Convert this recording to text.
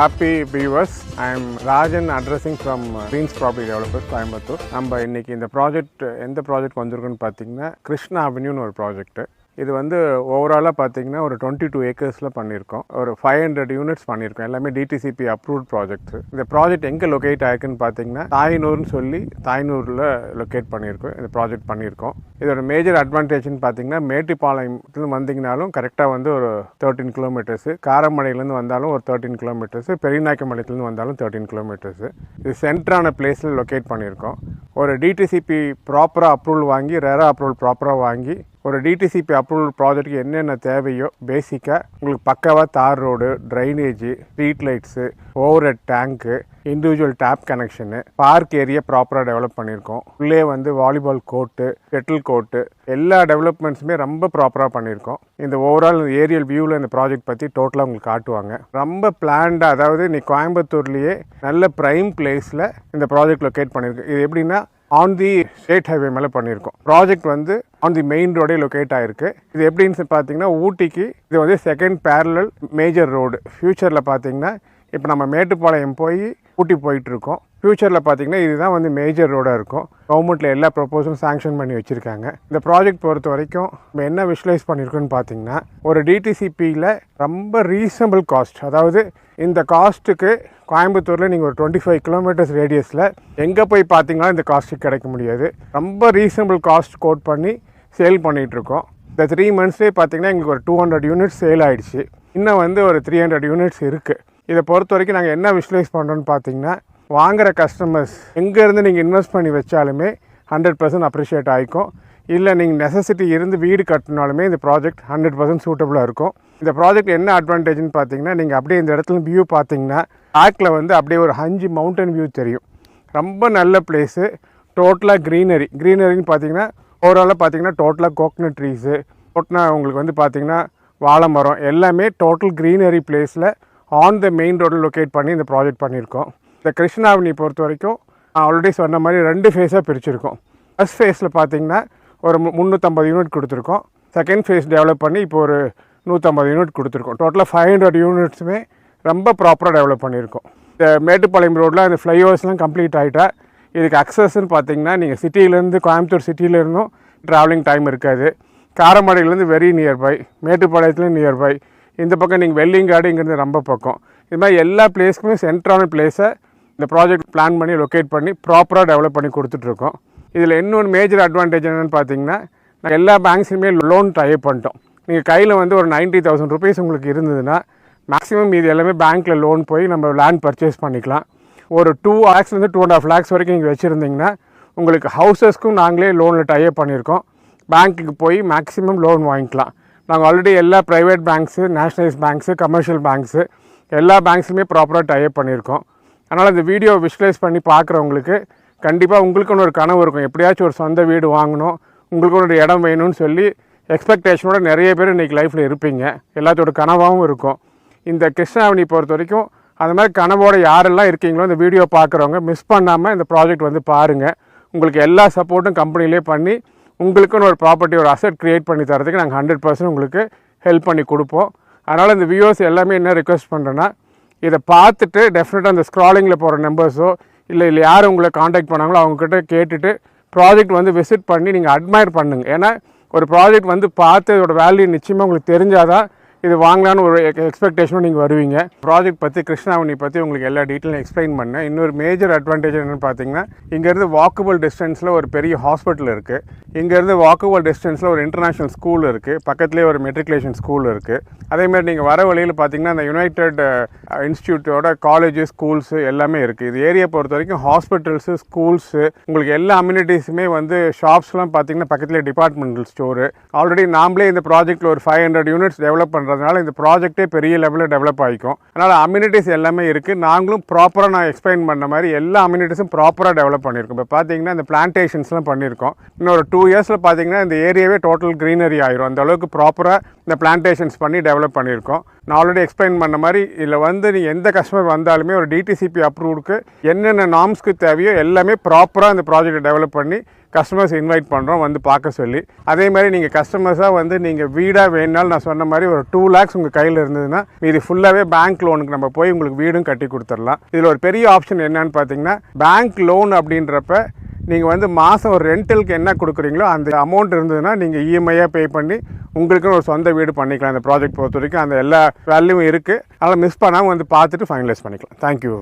Happy viewers, I am Rajan addressing from Greens Property Developers, Coimbatore. நம்ம இன்னைக்கு இந்த project எந்த ப்ராஜெக்ட் வந்திருக்குன்னு பார்த்தீங்கன்னா கிருஷ்ணா அவென்யூன்னு ஒரு ப்ராஜெக்ட். இது வந்து ஓவராலாக பார்த்தீங்கன்னா ஒரு 22 ஏக்கர்ஸில் பண்ணியிருக்கோம். ஒரு 500 யூனிட்ஸ் பண்ணியிருக்கோம். எல்லாமே டிடிசிபி அப்ரூவ்ட் ப்ராஜெக்ட்ஸ். இந்த ப்ராஜெக்ட் எங்கே லொக்கேட் ஆயிருக்குன்னு பார்த்தீங்கன்னா தாய்னூர்னு சொல்லி தாய்னூரில் லொக்கேட் பண்ணியிருக்கோம். இந்த ப்ராஜெக்ட் பண்ணியிருக்கோம். இதோட மேஜர் அட்வான்டேஜ்னு பார்த்தீங்கன்னா மேட்டுப்பாளையத்துலேருந்து வந்தீங்கனாலும் கரெக்டாக வந்து ஒரு 13 கிலோமீட்டர்ஸு, காரமடையிலேருந்து வந்தாலும் ஒரு 13 கிலோமீட்டர்ஸு, பெரியநாயக்கம்பாளையத்துலேருந்து வந்தாலும் 13 கிலோமீட்டர்ஸு. இது சென்டரான பிளேஸில் லொக்கேட் பண்ணியிருக்கோம். ஒரு டிடிசிபி ப்ராப்பராக அப்ரூவல் வாங்கி ரெரா அப்ரூவல் ப்ராப்பராக வாங்கி ஒரு டிடிசிபி அப்ரூவல் ப்ராஜெக்ட்டுக்கு என்னென்ன தேவையோ பேசிக்காக உங்களுக்கு பக்காவாக தார் road, drainage, street lights, over head tank, individual tap connection, park area ப்ராப்பராக டெவலப் பண்ணியிருக்கோம். உள்ளே வந்து வாலிபால் கோர்ட்டு, ஷட்டில் கோர்ட்டு, எல்லா டெவலப்மெண்ட்ஸுமே ரொம்ப ப்ராப்பராக பண்ணியிருக்கோம். இந்த ஓவரால் ஏரியல் வியூவில் இந்த ப்ராஜெக்ட் பற்றி டோட்டலாக உங்களுக்கு காட்டுவாங்க. ரொம்ப பிளான்டாக, அதாவது நீ கோயம்புத்தூர்லேயே நல்ல ப்ரைம் பிளேஸில் இந்த ப்ராஜெக்ட் லொக்கேட் பண்ணியிருக்கு. இது எப்படின்னா ஆன் தி ஸ்டேட் ஹைவே மேலே பண்ணியிருக்கோம். ப்ராஜெக்ட் வந்து ஆன் தி மெயின் ரோடே லொக்கேட் ஆகிருக்கு. இது எப்படின்னு பார்த்தீங்கன்னா ஊட்டிக்கு இது வந்து செகண்ட் பேரலல் மேஜர் ரோடு. ஃப்யூச்சரில் பார்த்தீங்கன்னா இப்போ நம்ம மேட்டுப்பாளையம் போய் ஊட்டி போயிட்டுருக்கோம். ஃப்யூச்சரில் பார்த்தீங்கன்னா இதுதான் வந்து மேஜர் ரோடாக இருக்கும். கவர்மெண்ட்டில் எல்லா ப்ரொப்போஸலும் சாங்ஷன் பண்ணி வச்சுருக்காங்க. இந்த ப்ராஜெக்ட் பொறுத்த வரைக்கும் நம்ம என்ன விஷுவலைஸ் பண்ணியிருக்கோன்னு பார்த்தீங்கன்னா ஒரு டிடிசிபியில் ரொம்ப ரீசனபிள் காஸ்ட், அதாவது இந்த காஸ்ட்டுக்கு கோயம்புத்தூரில் நீங்கள் ஒரு 25 கிலோமீட்டர்ஸ் ரேடியஸில் எங்கே போய் பார்த்தீங்கன்னா இந்த காஸ்ட்டுக்கு கிடைக்க முடியாது. ரொம்ப ரீசனபிள் காஸ்ட் கோட் பண்ணி சேல் பண்ணிகிட்ருக்கோம். இந்த 3 மந்த்ஸ்லேயே பார்த்தீங்கன்னா எங்களுக்கு ஒரு 200 யூனிட்ஸ் சேல் ஆகிடுச்சு. இன்னும் வந்து ஒரு 300 யூனிட்ஸ் இருக்குது. இதை பொறுத்த வரைக்கும் நாங்கள் என்ன விஷுவலைஸ் பண்ணுறோன்னு பார்த்தீங்கன்னா வாங்குகிற கஸ்டமர்ஸ் எங்கேருந்து நீங்கள் இன்வெஸ்ட் பண்ணி வச்சாலுமே 100% அப்ரிஷியேட் ஆகிக்கும். இல்லை நீங்கள் நெசசிட்டி இருந்து வீடு கட்டினாலுமே இந்த ப்ராஜெக்ட் 100% சூட்டபுளாக இருக்கும். இந்த ப்ராஜெக்ட் என்ன அட்வான்டேஜ்னு பார்த்தீங்கன்னா நீங்கள் அப்படியே இந்த இடத்துல வியூ பார்த்தீங்கன்னா பேக்கில் வந்து அப்படியே ஒரு 5 மவுண்டன் வியூ தெரியும். ரொம்ப நல்ல பிளேஸு. டோட்டலாக க்ரீனரின்னு பார்த்தீங்கன்னா ஓவராலாக பார்த்தீங்கன்னா டோட்டலாக கோகனட் ட்ரீஸு, டோட்டலாக உங்களுக்கு வந்து பார்த்தீங்கன்னா வாழை மரம், எல்லாமே டோட்டல் க்ரீனரி பிளேஸில் ஆன் த மெயின் ரோடில் லொக்கேட் பண்ணி இந்த ப்ராஜெக்ட் பண்ணியிருக்கோம். இந்த கிருஷ்ணா அவென்யூ பொறுத்த வரைக்கும் ஆல்ரெடி சொன்ன மாதிரி 2 ஃபேஸாக பிரிச்சிருக்கோம். ஃபஸ்ட் ஃபேஸில் பார்த்தீங்கன்னா ஒரு 350 யூனிட் கொடுத்துருக்கோம். செகண்ட் ஃபேஸ் டெவலப் பண்ணி இப்போ ஒரு 150 யூனிட் கொடுத்துருக்கோம். டோட்டலாக 500 யூனிட்ஸுமே ரொம்ப ப்ராப்பராக டெவலப் பண்ணியிருக்கோம். இந்த மேட்டுப்பாளையம் ரோடில் அந்த ஃப்ளைஓவர்ஸ்லாம் கம்ப்ளீட் ஆகிட்டா இதுக்கு அக்சஸ்ன்னு பார்த்தீங்கன்னா நீங்கள் சிட்டியிலேருந்து கோயம்புத்தூர் சிட்டியிலேருந்தும் ட்ராவலிங் டைம் இருக்காது. காரமடையிலேருந்து வெரி நியர்பை, மேட்டுப்பாளையத்துலேயும் நியர்பை, இந்த பக்கம் நீங்கள் வெள்ளிங்காடு இங்கேருந்து ரொம்ப பக்கம். இது மாதிரி எல்லா பிளேஸ்க்குமே சென்ட்ரான பிளேஸை இந்த ப்ராஜெக்ட் பிளான் பண்ணி லொக்கேட் பண்ணி ப்ராப்பராக டெவலப் பண்ணி கொடுத்துட்ருக்கோம். இதில் இன்னொன்று மேஜர் அட்வான்டேஜ் என்னென்னு பார்த்தீங்கன்னா நாங்கள் எல்லா பேங்க்ஸுமே லோன் டைப் பண்ணிட்டோம். நீங்கள் கையில் வந்து ஒரு 90,000 ருபீஸ் உங்களுக்கு இருந்ததுன்னா மேக்ஸிமம் இது எல்லாமே பேங்க்கில் லோன் போய் நம்ம லேண்ட் பர்ச்சேஸ் பண்ணிக்கலாம். ஒரு 2 lakhsலேருந்து 2.5 lakhs வரைக்கும் நீங்கள் வச்சுருந்தீங்கன்னா உங்களுக்கு ஹவுசஸ்க்கும் நாங்களே லோனில் டைப் பண்ணியிருக்கோம். பேங்க்குக்கு போய் மேக்ஸிமம் லோன் வாங்கிக்கலாம். நாங்கள் ஆல்ரெடி எல்லா private banks, nationalise banks, commercial banks எல்லா பேங்க்ஸுமே ப்ராப்பராக டைப் பண்ணியிருக்கோம். அதனால் இந்த வீடியோ விஷுவலைஸ் பண்ணி பார்க்குறவங்களுக்கு கண்டிப்பாக உங்களுக்குன்னு ஒரு கனவு இருக்கும். எப்படியாச்சும் ஒரு சொந்த வீடு வாங்கணும், உங்களுக்குன்னு ஒரு இடம் வேணும்னு சொல்லி எக்ஸ்பெக்டேஷனோட நிறைய பேர் இன்றைக்கி லைஃப்பில் இருப்பீங்க. எல்லாத்தோட கனவாகவும் இருக்கும். இந்த கிருஷ்ணா அவென்யூ பொறுத்த வரைக்கும் அந்த மாதிரி கனவோடு யாரெல்லாம் இருக்கீங்களோ இந்த வீடியோ பார்க்குறவங்க மிஸ் பண்ணாமல் இந்த ப்ராஜெக்ட் வந்து பாருங்கள். உங்களுக்கு எல்லா சப்போர்ட்டும் கம்பெனிலே பண்ணி உங்களுக்குன்னு ஒரு ப்ராப்பர்ட்டி, ஒரு அசெட் க்ரியேட் பண்ணி தரதுக்கு நாங்கள் 100% உங்களுக்கு ஹெல்ப் பண்ணி கொடுப்போம். அதனால் இந்த வியூவர்ஸ் எல்லாமே என்ன ரிக்வெஸ்ட் பண்ணுறேன்னா இதை பார்த்துட்டு டெஃபினட்டாக அந்த ஸ்க்ராலிங்கில் போகிற நம்பர்ஸோ இல்லை யார் உங்களை காண்டாக்ட் பண்ணாங்களோ அவங்கக்கிட்ட கேட்டுட்டு ப்ராஜெக்ட் வந்து விசிட் பண்ணி நீங்கள் அட்மையர் பண்ணுங்கள். ஏன்னா ஒரு ப்ராஜெக்ட் வந்து பார்த்து இதோட வேல்யூ நிச்சயமாக உங்களுக்கு தெரிஞ்சாதான் இது வாங்கலான்னு ஒரு எக்ஸ்பெக்டேஷனும் நீங்கள் வருவீங்க. ப்ராஜெக்ட் பற்றி கிருஷ்ணா அவென்யூ பற்றி உங்களுக்கு எல்லா டீட்டெயிலும் எக்ஸ்பிளைன் பண்ணேன். இன்னொரு மேஜர் அட்வான்டேஜ் என்னென்னு பார்த்தீங்கன்னா இங்கேருந்து வாக்கபிள் டிஸ்டன்ஸில் ஒரு பெரிய ஹாஸ்பிட்டல் இருக்குது. இங்கேருந்து வாக்கபிள் டிஸ்டன்ஸில் ஒரு இன்டர்நேஷ்னல் ஸ்கூல் இருக்குது. பக்கத்துலேயே ஒரு மெட்ரிகுலேஷன் ஸ்கூல் இருக்குது. அதேமாதிரி நீங்கள் வர வழியில் பார்த்தீங்கன்னா அந்த யுனைடெட் இன்ஸ்டியூட்டோட காலேஜு, ஸ்கூல்ஸு எல்லாமே இருக்குது. இது ஏரியா பொறுத்த வரைக்கும் ஹாஸ்பிட்டல்ஸு, ஸ்கூல்ஸு, உங்களுக்கு எல்லா அம்யூனிட்டிஸுமே வந்து ஷாப்ஸ்லாம் பார்த்தீங்கன்னா பக்கத்துலேயே டிபார்ட்மெண்டல் ஸ்டோரு. ஆல்ரெடி நாமளே இந்த ப்ராஜெக்ட்டில் ஒரு 500 யூனிட்ஸ் டெவலப் பண்ணுறதுனால இந்த ப்ராஜெக்டே பெரிய லெவலில் டெவலப் ஆகிக்கும். அதனால் அம்யூனிட்டிஸ் எல்லாமே இருக்குது. நாங்களும் ப்ராப்பராக நான் எக்ஸ்பிளைன் பண்ண மாதிரி எல்லா அம்யூனிட்டிஸும் ப்ராப்பராக டெவலப் பண்ணியிருக்கோம். இப்போ பார்த்தீங்கன்னா இந்த பிளான்டேஷன்ஸ்லாம் பண்ணியிருக்கோம். இன்னொரு 2 இயர்ஸில் பார்த்தீங்கன்னா இந்த ஏரியாவே டோட்டல் க்ரீனரி ஆயிரும். அந்த அளவுக்கு ப்ராப்பராக இந்த பிளான்டேஷன்ஸ் பண்ணி டெவலப் பண்ணியிருக்கோம். நான் ஆல்ரெடி எக்ஸ்பிளைன் பண்ண மாதிரி இதில் வந்து நீங்கள் எந்த கஸ்டமர் வந்தாலுமே ஒரு டிடிசிபி அப்ரூவ்டுக்கு என்னென்ன நார்ம்ஸ்க்கு தேவையோ எல்லாமே ப்ராப்பராக இந்த ப்ராஜெக்ட்டை டெவலப் பண்ணி கஸ்டமர்ஸ் இன்வைட் பண்ணுறோம் வந்து பார்க்க சொல்லி. அதே மாதிரி நீங்கள் கஸ்டமர்ஸாக வந்து நீங்கள் வீடாக வேணுனாலும் நான் சொன்ன மாதிரி ஒரு 2 lakhs உங்கள் கையில் இருந்ததுன்னா இது ஃபுல்லாகவே பேங்க் லோனுக்கு நம்ம போய் உங்களுக்கு வீடும் கட்டி கொடுத்துடலாம். இதில் ஒரு பெரிய ஆப்ஷன் என்னன்னு பார்த்தீங்கன்னா பேங்க் லோன் அப்படின்றப்ப நீங்கள் வந்து மாதம் ஒரு ரெண்டலுக்கு என்ன கொடுக்குறீங்களோ அந்த அமௌண்ட் இருந்ததுன்னா நீங்கள் இஎம்ஐயாக பே பண்ணி உங்களுக்குன்னு ஒரு சொந்த வீடு பண்ணிக்கலாம். இந்த ப்ராஜெக்ட் பொறுத்த வரைக்கும் அந்த எல்லா வேல்யூவும் இருக்குது. அதனால் மிஸ் பண்ணாமல் வந்து பார்த்துட்டு ஃபைனலைஸ் பண்ணிக்கலாம். தேங்க்யூ.